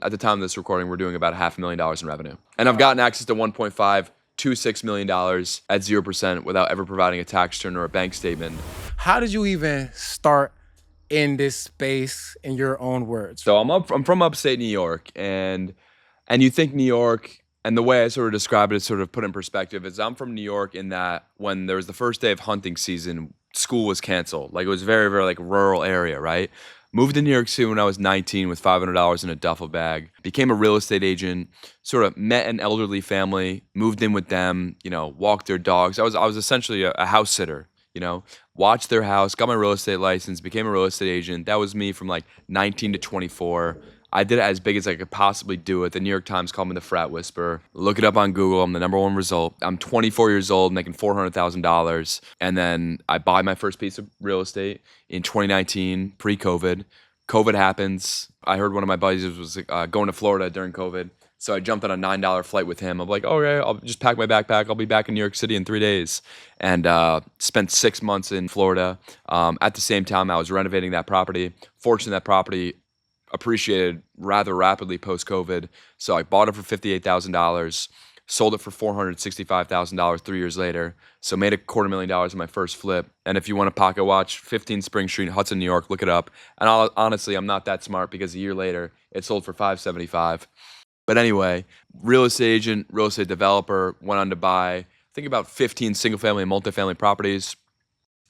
At the time of this recording, we're doing about $500,000 in revenue. And I've gotten access to $1.5 to $6 million at 0% without ever providing a tax return or a bank statement. How did you even start in this space in your own words? So I'm from upstate New York, and you think New York, and the way I sort of describe it is sort of put in perspective is I'm from New York in that when there was the first day of hunting season, school was canceled. Like it was very, very like rural area, right? Moved to New York City when I was 19 with $500 in a duffel bag. Became a real estate agent. Sort of met an elderly family. Moved in with them. Walked their dogs. I was essentially a house sitter. Watched their house. Got my real estate license. Became a real estate agent. That was me from like 19 to 24. I did it as big as I could possibly do it. The New York Times called me the Frat Whisperer. Look it up on Google. I'm the #1 result. I'm 24 years old, making $400,000. And then I buy my first piece of real estate in 2019, pre-COVID. COVID happens. I heard one of my buddies was going to Florida during COVID. So I jumped on a $9 flight with him. I'm like, okay, I'll just pack my backpack. I'll be back in New York City in 3 days. And spent 6 months in Florida. At the same time, I was renovating that property. Fortunately, that property appreciated rather rapidly post-COVID. So I bought it for $58,000, sold it for $465,000 3 years later. So made $250,000 in my first flip. And if you want to pocket watch, 15 Spring Street, Hudson, New York, look it up. And honestly, I'm not that smart because a year later, it sold for $575,000. But anyway, real estate agent, real estate developer, went on to buy, I think about 15 single-family and multifamily properties.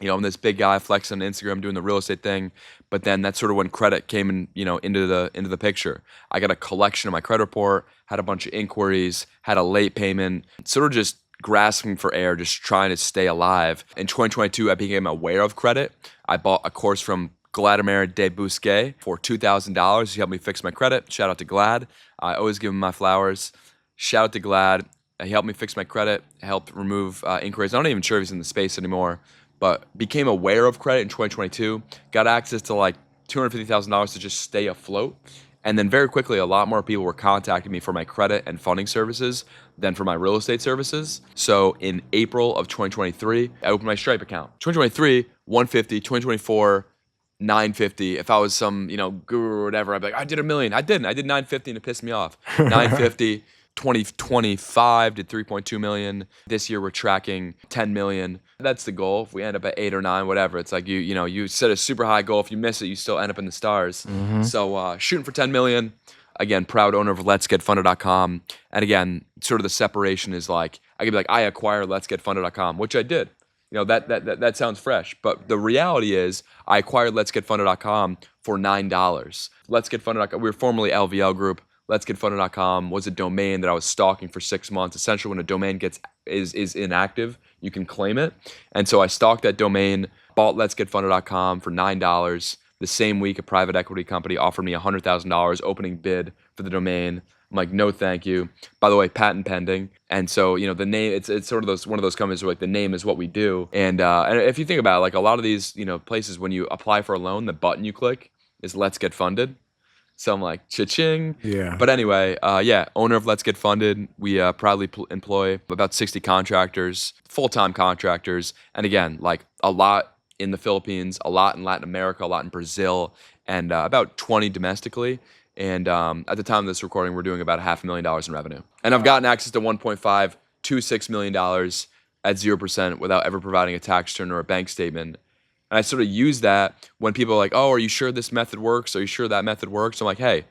I'm this big guy flexing on Instagram doing the real estate thing, but then that's sort of when credit came in, into the picture. I got a collection of my credit report, had a bunch of inquiries, had a late payment, sort of just grasping for air, just trying to stay alive. In 2022, I became aware of credit. I bought a course from Vladimir de Bousquet for $2,000. He helped me fix my credit. Shout out to Glad. I always give him my flowers. Shout out to Glad. He helped me fix my credit, helped remove inquiries. I'm not even sure if he's in the space anymore, but became aware of credit in 2022, got access to like $250,000 to just stay afloat. And then very quickly, a lot more people were contacting me for my credit and funding services than for my real estate services. So in April of 2023, I opened my Stripe account. 2023, 150, 2024, 950. If I was some, guru or whatever, I'd be like, I did $1 million. I didn't. I did 950 and it pissed me off. 950. 2025 did 3.2 million. This year we're tracking 10 million. That's the goal. If we end up at 8 or 9, whatever, it's like you set a super high goal. If you miss it, you still end up in the stars. Mm-hmm. So shooting for 10 million. Again, proud owner of letsgetfunded.com. And again, sort of the separation is like, I could be like, I acquired letsgetfunded.com, which I did. That sounds fresh. But the reality is I acquired letsgetfunded.com for $9. Letsgetfunded.com, we were formerly LVL Group. LetsGetFunded.com was a domain that I was stalking for 6 months. Essentially, when a domain is inactive, you can claim it. And so I stalked that domain, bought LetsGetFunded.com for $9. The same week, a private equity company offered me $100,000 opening bid for the domain. I'm like, no, thank you. By the way, patent pending. And so, the name, it's sort of one of those companies where like the name is what we do. And if you think about it, like a lot of these, places, when you apply for a loan, the button you click is Let's Get Funded. So I'm like, cha-ching. Yeah. But anyway, owner of Let's Get Funded. We proudly employ about 60 contractors, full-time contractors. And again, like a lot in the Philippines, a lot in Latin America, a lot in Brazil, and about 20 domestically. And at the time of this recording, we're doing about $500,000 in revenue. And I've gotten access to $1.5 to $6 million at 0% without ever providing a tax return or a bank statement. And I sort of use that when people are like, oh, are you sure this method works? Are you sure that method works? I'm like, hey,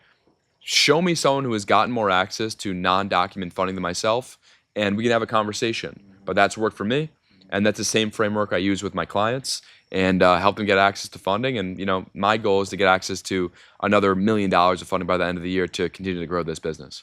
show me someone who has gotten more access to non-document funding than myself, and we can have a conversation. But that's worked for me, and that's the same framework I use with my clients and help them get access to funding. And my goal is to get access to another $1 million of funding by the end of the year to continue to grow this business.